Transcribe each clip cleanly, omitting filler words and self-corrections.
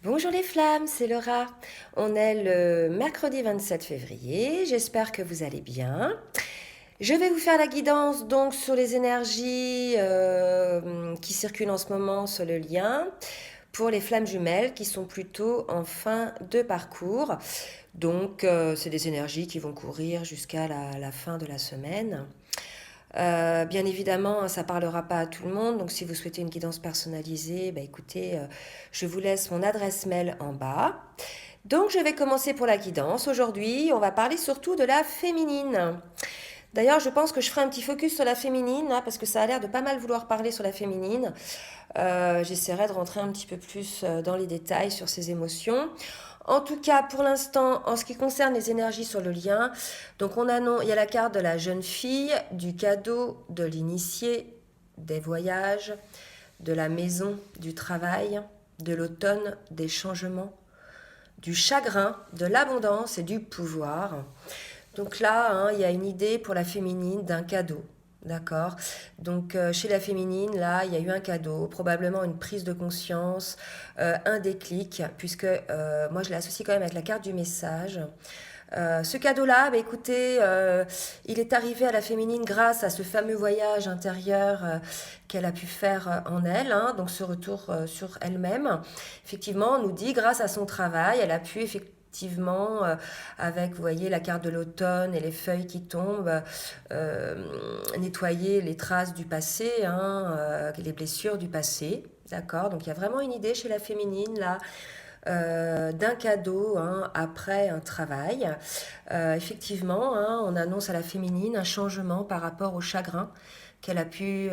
Bonjour les flammes, c'est Laura. On est le mercredi 27 février. J'espère que vous allez bien. Je vais vous faire la guidance donc sur les énergies qui circulent en ce moment sur le lien pour les flammes jumelles qui sont plutôt en fin de parcours. Donc c'est des énergies qui vont courir jusqu'à la fin de la semaine. Bien évidemment, ça ne parlera pas à tout le monde, donc si vous souhaitez une guidance personnalisée, bah écoutez, je vous laisse mon adresse mail en bas. Donc je vais commencer pour la guidance. Aujourd'hui, on va parler surtout de la féminine. D'ailleurs, je pense que je ferai un petit focus sur la féminine, là, parce que ça a l'air de pas mal vouloir parler sur la féminine. J'essaierai de rentrer un petit peu plus dans les détails sur ces émotions. En tout cas, pour l'instant, en ce qui concerne les énergies sur le lien, donc il y a la carte de la jeune fille, du cadeau, de l'initié, des voyages, de la maison, du travail, de l'automne, des changements, du chagrin, de l'abondance et du pouvoir. Donc là, hein, il y a une idée pour la féminine d'un cadeau. D'accord. Donc chez la féminine, là, il y a eu un cadeau, probablement une prise de conscience, un déclic, puisque moi je l'associe quand même avec la carte du message. Ce cadeau-là, bah, écoutez, il est arrivé à la féminine grâce à ce fameux voyage intérieur qu'elle a pu faire en elle, hein, donc ce retour sur elle-même. Effectivement, on nous dit, grâce à son travail, elle a pu effectivement, avec, vous voyez, la carte de l'automne et les feuilles qui tombent, nettoyer les traces du passé, hein, les blessures du passé. D'accord. Donc il y a vraiment une idée chez la féminine, là, d'un cadeau, hein, après un travail. Effectivement, hein, on annonce à la féminine un changement par rapport au chagrin qu'elle a pu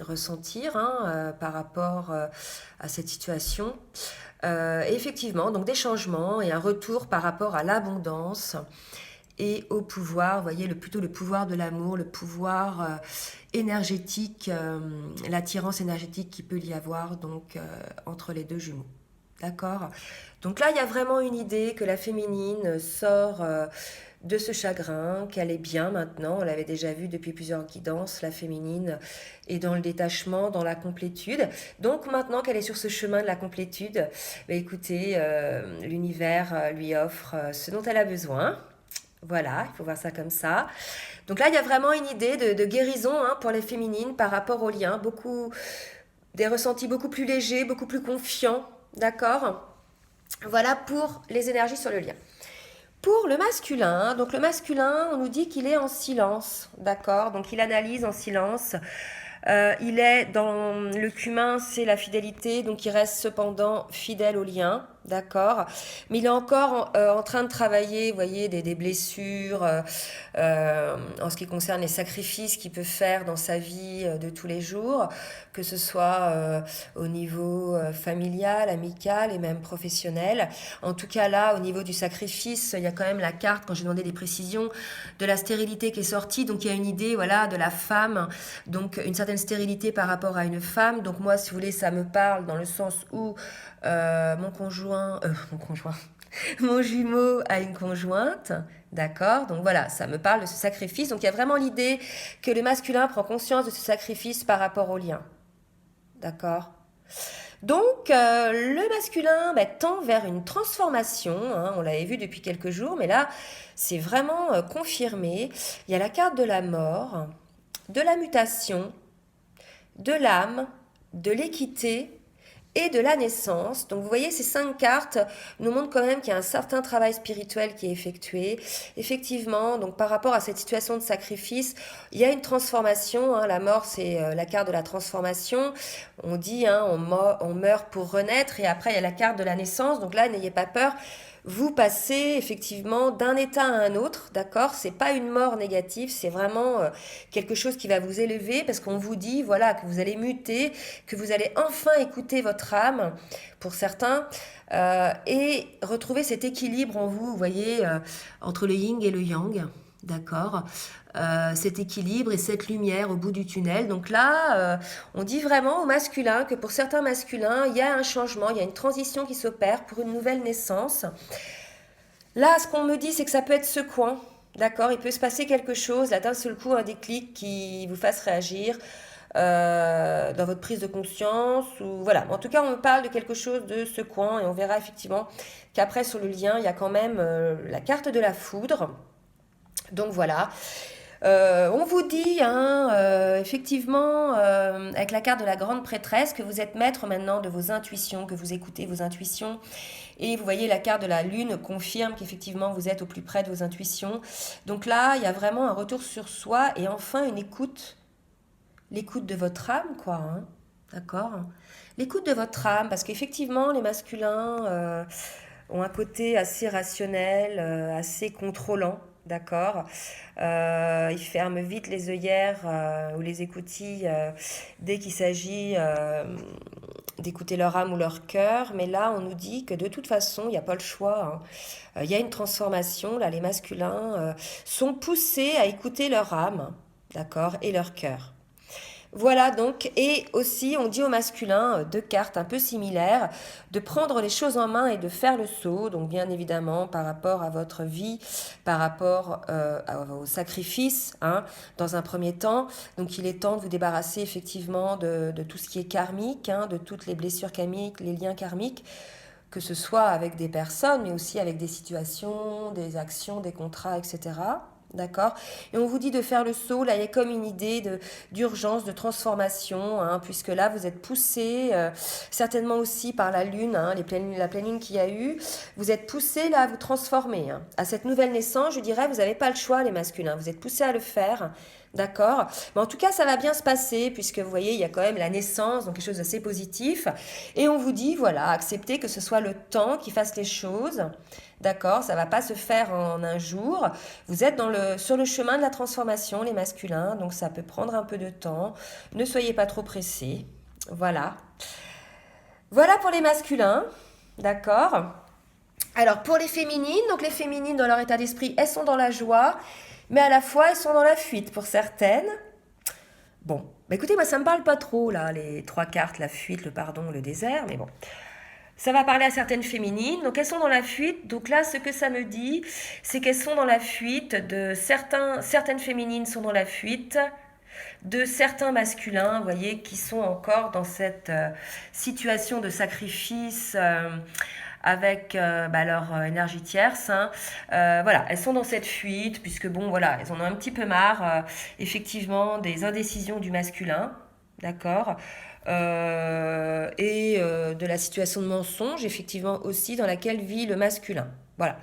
ressentir, hein, par rapport à cette situation. Et effectivement, donc des changements et un retour par rapport à l'abondance et au pouvoir, vous voyez, plutôt le pouvoir de l'amour, le pouvoir énergétique, l'attirance énergétique qui peut y avoir donc entre les deux jumeaux. D'accord. Donc là, il y a vraiment une idée que la féminine sort de ce chagrin, qu'elle est bien maintenant. On l'avait déjà vu depuis plusieurs guidances, la féminine est dans le détachement, dans la complétude. Donc maintenant qu'elle est sur ce chemin de la complétude, bah, écoutez, l'univers lui offre ce dont elle a besoin. Voilà, il faut voir ça comme ça. Donc là, il y a vraiment une idée de guérison, hein, pour les féminines par rapport au lien. Des ressentis beaucoup plus légers, beaucoup plus confiants. D'accord. Voilà pour les énergies sur le lien. Pour le masculin, donc le masculin, on nous dit qu'il est en silence, d'accord. Donc il analyse en silence. Il est dans le cumin, c'est la fidélité, donc il reste cependant fidèle au lien, d'accord. Mais il est encore en train de travailler, vous voyez, des blessures, en ce qui concerne les sacrifices qu'il peut faire dans sa vie de tous les jours, que ce soit au niveau familial, amical et même professionnel. En tout cas là, au niveau du sacrifice, il y a quand même la carte, quand j'ai demandé des précisions, de la stérilité qui est sortie. Donc il y a une idée, voilà, de la femme, donc une certaine stérilité par rapport à une femme. Donc moi, si vous voulez, ça me parle dans le sens où mon conjoint, mon jumeau a une conjointe, d'accord. Donc voilà, ça me parle de ce sacrifice. Donc il y a vraiment l'idée que le masculin prend conscience de ce sacrifice par rapport au lien, d'accord. Donc, le masculin, bah, tend vers une transformation, hein, on l'avait vu depuis quelques jours, mais là, c'est vraiment confirmé. Il y a la carte de la mort, de la mutation, de l'âme, de l'équité et de la naissance. Donc vous voyez, ces 5 cartes nous montrent quand même qu'il y a un certain travail spirituel qui est effectué. Effectivement, donc par rapport à cette situation de sacrifice, il y a une transformation, hein. La mort, c'est la carte de la transformation. On dit, hein, on meurt pour renaître, et après il y a la carte de la naissance. Donc là, n'ayez pas peur. Vous passez effectivement d'un état à un autre, d'accord. C'est pas une mort négative, c'est vraiment quelque chose qui va vous élever, parce qu'on vous dit, voilà, que vous allez muter, que vous allez enfin écouter votre âme, pour certains, et retrouver cet équilibre en vous, vous voyez, entre le yin et le yang, d'accord. Cet équilibre et cette lumière au bout du tunnel. Donc là, on dit vraiment au masculin que pour certains masculins, il y a un changement, il y a une transition qui s'opère pour une nouvelle naissance. Là, ce qu'on me dit, c'est que ça peut être secouant. D'accord. Il peut se passer quelque chose, là d'un seul coup, un déclic qui vous fasse réagir. dans votre prise de conscience, ou voilà. En tout cas, on me parle de quelque chose de secouant, et on verra effectivement qu'après sur le lien, il y a quand même la carte de la foudre. Donc voilà. On vous dit, hein, effectivement, avec la carte de la grande prêtresse, que vous êtes maître maintenant de vos intuitions, que vous écoutez vos intuitions. Et vous voyez, la carte de la lune confirme qu'effectivement, vous êtes au plus près de vos intuitions. Donc là, il y a vraiment un retour sur soi et enfin une écoute. L'écoute de votre âme, quoi. Hein. D'accord. L'écoute de votre âme, parce qu'effectivement, les masculins ont un côté assez rationnel, assez contrôlant. D'accord. Ils ferment vite les œillères ou les écoutilles dès qu'il s'agit d'écouter leur âme ou leur cœur. Mais là, on nous dit que de toute façon, il n'y a pas le choix. Hein. Il y a une transformation. Là, les masculins sont poussés à écouter leur âme, d'accord, et leur cœur. Voilà donc, et aussi on dit au masculin, deux cartes un peu similaires, de prendre les choses en main et de faire le saut, donc bien évidemment par rapport à votre vie, par rapport au sacrifice, hein, dans un premier temps. Donc il est temps de vous débarrasser effectivement de tout ce qui est karmique, hein, de toutes les blessures karmiques, les liens karmiques, que ce soit avec des personnes, mais aussi avec des situations, des actions, des contrats, etc. D'accord. Et on vous dit de faire le saut, là il y a comme une idée d'urgence, de transformation, hein, puisque là vous êtes poussé, certainement aussi par la lune, hein, la pleine lune qu'il y a eu, vous êtes poussé là à vous transformer. Hein. À cette nouvelle naissance, je dirais, vous n'avez pas le choix les masculins, vous êtes poussé à le faire. D'accord. Mais en tout cas, ça va bien se passer, puisque vous voyez, il y a quand même la naissance, donc quelque chose d'assez positif. Et on vous dit, voilà, acceptez que ce soit le temps qui fasse les choses. D'accord, ça ne va pas se faire en un jour. Vous êtes sur le chemin de la transformation, les masculins, donc ça peut prendre un peu de temps. Ne soyez pas trop pressés. Voilà. Voilà pour les masculins. D'accord. Alors pour les féminines, donc les féminines dans leur état d'esprit, elles sont dans la joie, mais à la fois elles sont dans la fuite pour certaines. Bon, bah écoutez, moi ça me parle pas trop là, les trois cartes, la fuite, le pardon, le désert, mais bon. Ça va parler à certaines féminines, donc elles sont dans la fuite. Donc là, ce que ça me dit, c'est qu'elles sont dans la fuite de certaines féminines sont dans la fuite de certains masculins, vous voyez, qui sont encore dans cette situation de sacrifice avec leur énergie tierce. Hein. Voilà, elles sont dans cette fuite, puisque bon, voilà, elles en ont un petit peu marre, effectivement, des indécisions du masculin, d'accord, de la situation de mensonge, effectivement, aussi, dans laquelle vit le masculin. Voilà.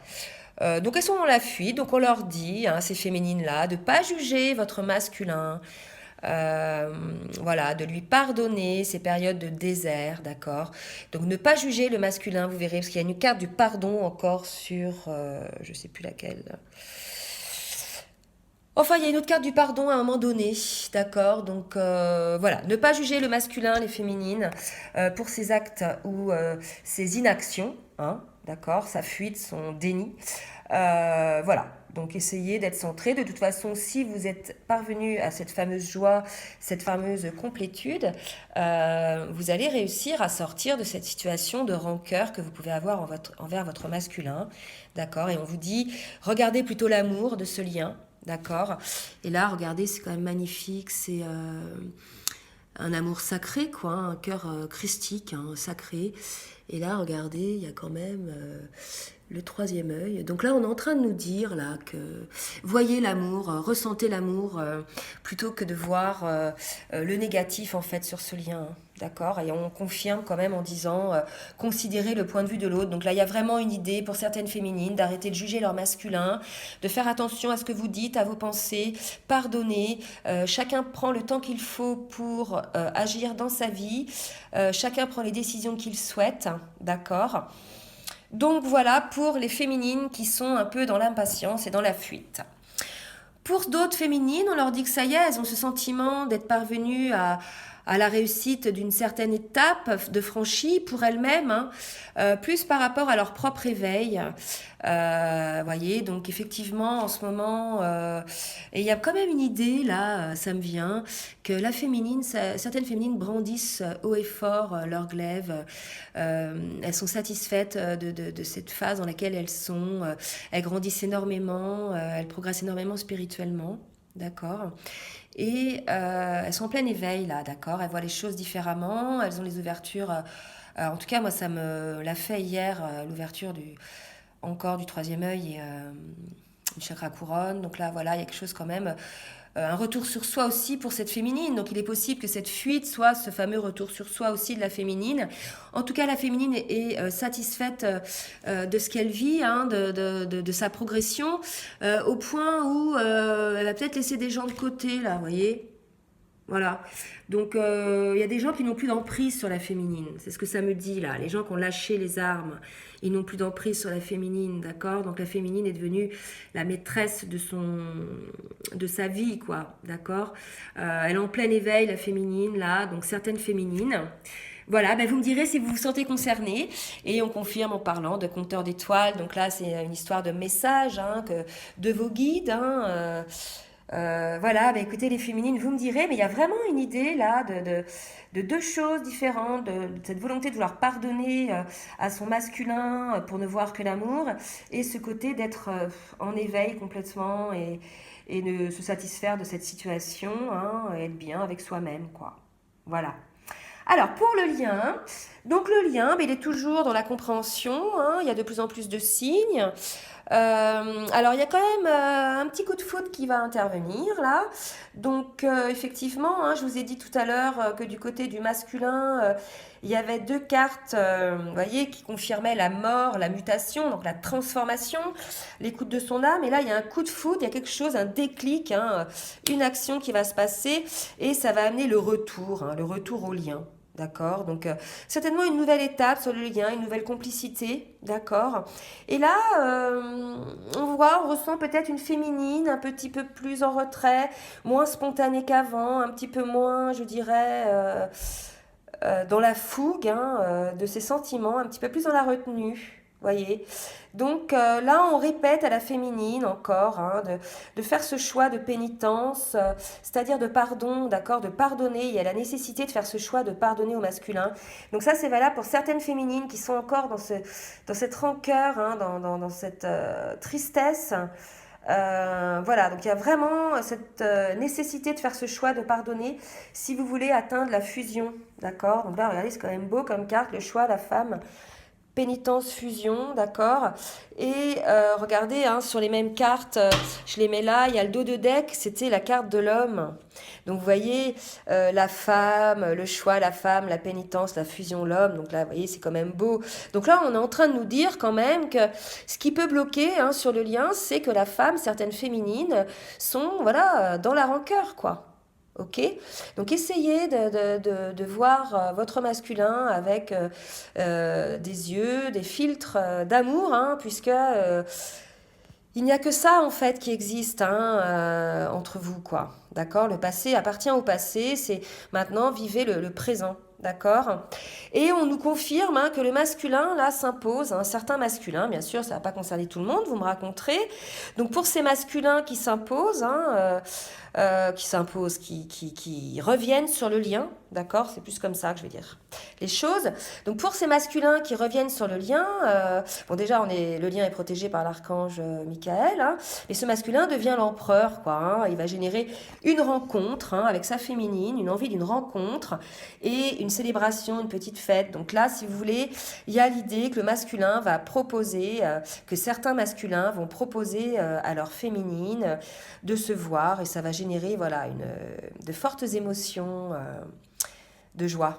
Donc elles sont dans la fuite, donc on leur dit, hein, ces féminines-là, de ne pas juger votre masculin, euh, voilà, de lui pardonner ces périodes de désert, d'accord. Donc ne pas juger le masculin, vous verrez, parce qu'il y a une carte du pardon encore sur, je ne sais plus laquelle. Enfin, il y a une autre carte du pardon à un moment donné, d'accord. Donc voilà, ne pas juger le masculin, les féminines, pour ses actes ou ses inactions, hein, d'accord, sa fuite, son déni. Voilà, donc essayez d'être centré. De toute façon, si vous êtes parvenu à cette fameuse joie, cette fameuse complétude, vous allez réussir à sortir de cette situation de rancœur que vous pouvez avoir envers votre masculin, d'accord. Et on vous dit, regardez plutôt l'amour de ce lien. D'accord. Et là, regardez, c'est quand même magnifique. C'est un amour sacré, quoi, un cœur christique, hein, sacré. Et là, regardez, il y a quand même le troisième œil. Donc là, on est en train de nous dire là que voyez l'amour, ressentez l'amour, plutôt que de voir le négatif en fait sur ce lien. Hein. D'accord. Et on confirme quand même en disant considérer le point de vue de l'autre. Donc là, il y a vraiment une idée pour certaines féminines d'arrêter de juger leur masculin, de faire attention à ce que vous dites, à vos pensées, pardonner. Chacun prend le temps qu'il faut pour agir dans sa vie. Chacun prend les décisions qu'il souhaite. D'accord. Donc voilà pour les féminines qui sont un peu dans l'impatience et dans la fuite. Pour d'autres féminines, on leur dit que ça y est, elles ont ce sentiment d'être parvenues à la réussite d'une certaine étape de franchie pour elles-mêmes, hein, plus par rapport à leur propre éveil. Voyez, donc effectivement, en ce moment, et il y a quand même une idée, là, ça me vient, que certaines féminines brandissent haut et fort leur glaive. Elles sont satisfaites de cette phase dans laquelle elles sont. Elles grandissent énormément, elles progressent énormément spirituellement. d'accord? Et elles sont en plein éveil, là, d'accord? Elles voient les choses différemment, elles ont les ouvertures. En tout cas, moi, ça me l'a fait hier, l'ouverture encore du troisième œil et du chakra couronne. Donc là, voilà, il y a quelque chose quand même, un retour sur soi aussi pour cette féminine. Donc il est possible que cette fuite soit ce fameux retour sur soi aussi de la féminine. En tout cas, la féminine est satisfaite de ce qu'elle vit, hein, de sa progression, au point où elle va peut-être laisser des gens de côté, là, vous voyez. Voilà. Donc, il y a des gens qui n'ont plus d'emprise sur la féminine. C'est ce que ça me dit, là. Les gens qui ont lâché les armes, ils n'ont plus d'emprise sur la féminine, d'accord? Donc, la féminine est devenue la maîtresse de sa vie, quoi, d'accord? Elle est en plein éveil, la féminine, là. Donc, certaines féminines. Voilà, ben vous me direz si vous vous sentez concerné. Et on confirme en parlant de compteur d'étoiles. Donc là, c'est une histoire de message, hein, de vos guides, hein, voilà, bah écoutez les féminines, vous me direz, mais il y a vraiment une idée là de deux choses différentes, de cette volonté de vouloir pardonner à son masculin pour ne voir que l'amour, et ce côté d'être en éveil complètement et de se satisfaire de cette situation, hein, et être bien avec soi-même, quoi. Voilà. Alors, pour le lien, donc le lien, il est toujours dans la compréhension, hein, il y a de plus en plus de signes. Alors, il y a quand même un petit coup de foudre qui va intervenir là. Donc, effectivement, hein, je vous ai dit tout à l'heure que du côté du masculin, il y avait deux cartes, vous voyez, qui confirmaient la mort, la mutation, donc la transformation, l'écoute de son âme. Et là, il y a un coup de foudre, il y a quelque chose, un déclic, hein, une action qui va se passer et ça va amener hein, le retour au lien. D'accord? Donc, certainement une nouvelle étape sur le lien, une nouvelle complicité. D'accord? Et là, on ressent peut-être une féminine un petit peu plus en retrait, moins spontanée qu'avant, un petit peu moins, je dirais, dans la fougue, hein, de ses sentiments, un petit peu plus dans la retenue. Voyez. Donc là, on répète à la féminine encore, hein, de faire ce choix de pénitence, c'est-à-dire de pardon, d'accord, de pardonner. Il y a la nécessité de faire ce choix de pardonner au masculin. Donc ça, c'est valable pour certaines féminines qui sont encore dans cette rancœur, hein, dans cette tristesse. Voilà, donc il y a vraiment cette nécessité de faire ce choix de pardonner si vous voulez atteindre la fusion, d'accord? Donc là, regardez, c'est quand même beau comme carte, le choix, la femme, pénitence, fusion, d'accord? Et regardez, hein, sur les mêmes cartes, je les mets là, il y a le dos de deck, c'était la carte de l'homme. Donc vous voyez, la femme, le choix, la femme, la pénitence, la fusion, l'homme. Donc là, vous voyez, c'est quand même beau. Donc là, on est en train de nous dire quand même que ce qui peut bloquer, hein, sur le lien, c'est que la femme, certaines féminines, sont, voilà, dans la rancœur, quoi. Ok? Donc essayez de voir votre masculin avec des yeux, des filtres d'amour, hein, puisque il n'y a que ça en fait qui existe, hein, entre vous, quoi. D'accord? Le passé appartient au passé, c'est maintenant vivez le présent. D'accord? Et on nous confirme, hein, que le masculin, là, s'impose. Un certain masculin, bien sûr, ça ne va pas concerner tout le monde, vous me raconterez. Donc pour ces masculins qui s'imposent, hein, qui reviennent sur le lien, d'accord? C'est plus comme ça que je vais dire les choses. Donc pour ces masculins qui reviennent sur le lien, bon déjà le lien est protégé par l'archange Michael, hein, et ce masculin devient l'empereur, quoi, hein. Il va générer une rencontre, hein, avec sa féminine, une envie d'une rencontre et une célébration, une petite fête. Donc là, si vous voulez, il y a l'idée que le masculin va proposer, que certains masculins vont proposer à leur féminine de se voir et ça va générer, voilà, de fortes émotions de joie.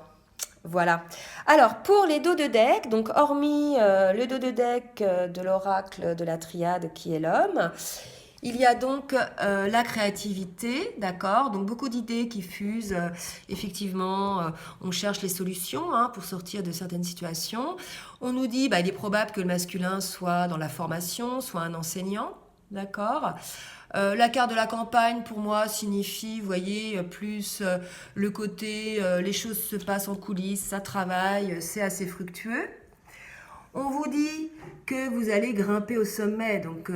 Voilà. Alors, pour les dos de deck, donc hormis le dos de deck de l'oracle de la triade qui est l'homme, il y a donc la créativité, d'accord? Donc beaucoup d'idées qui fusent. Effectivement, on cherche les solutions, hein, pour sortir de certaines situations. On nous dit, il est probable que le masculin soit dans la formation, soit un enseignant, d'accord? La carte de la campagne, pour moi, signifie, vous voyez, plus le côté, les choses se passent en coulisses, ça travaille, c'est assez fructueux. On vous dit que vous allez grimper au sommet, donc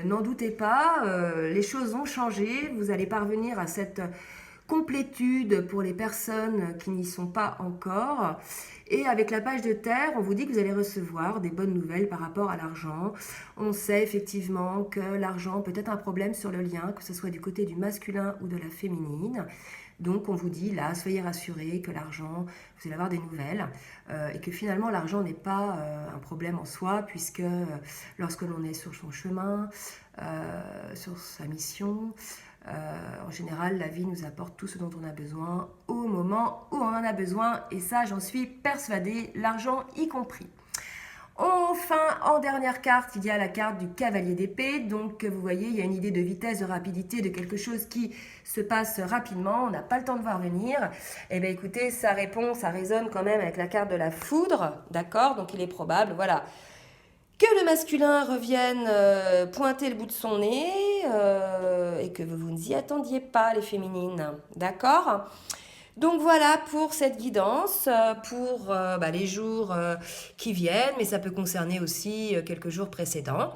n'en doutez pas, les choses ont changé, vous allez parvenir à cette complétude pour les personnes qui n'y sont pas encore. Et avec la page de terre, on vous dit que vous allez recevoir des bonnes nouvelles par rapport à l'argent. On sait effectivement que l'argent peut être un problème sur le lien, que ce soit du côté du masculin ou de la féminine. Donc on vous dit là, soyez rassurés que l'argent, vous allez avoir des nouvelles et que finalement l'argent n'est pas un problème en soi puisque lorsque l'on est sur son chemin, sur sa mission, en général la vie nous apporte tout ce dont on a besoin au moment où on en a besoin et ça j'en suis persuadée, l'argent y compris. Enfin, en dernière carte, il y a la carte du cavalier d'épée. Donc, vous voyez, il y a une idée de vitesse, de rapidité, de quelque chose qui se passe rapidement. On n'a pas le temps de voir venir. Eh bien, écoutez, ça répond, ça résonne quand même avec la carte de la foudre. D'accord? Donc, il est probable, voilà, que le masculin revienne pointer le bout de son nez et que vous n'y attendiez pas, les féminines. D'accord? Donc voilà pour cette guidance, pour les jours qui viennent, mais ça peut concerner aussi quelques jours précédents.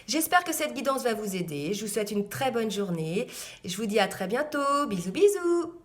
J'espère que cette guidance va vous aider. Je vous souhaite une très bonne journée et je vous dis à très bientôt. Bisous bisous.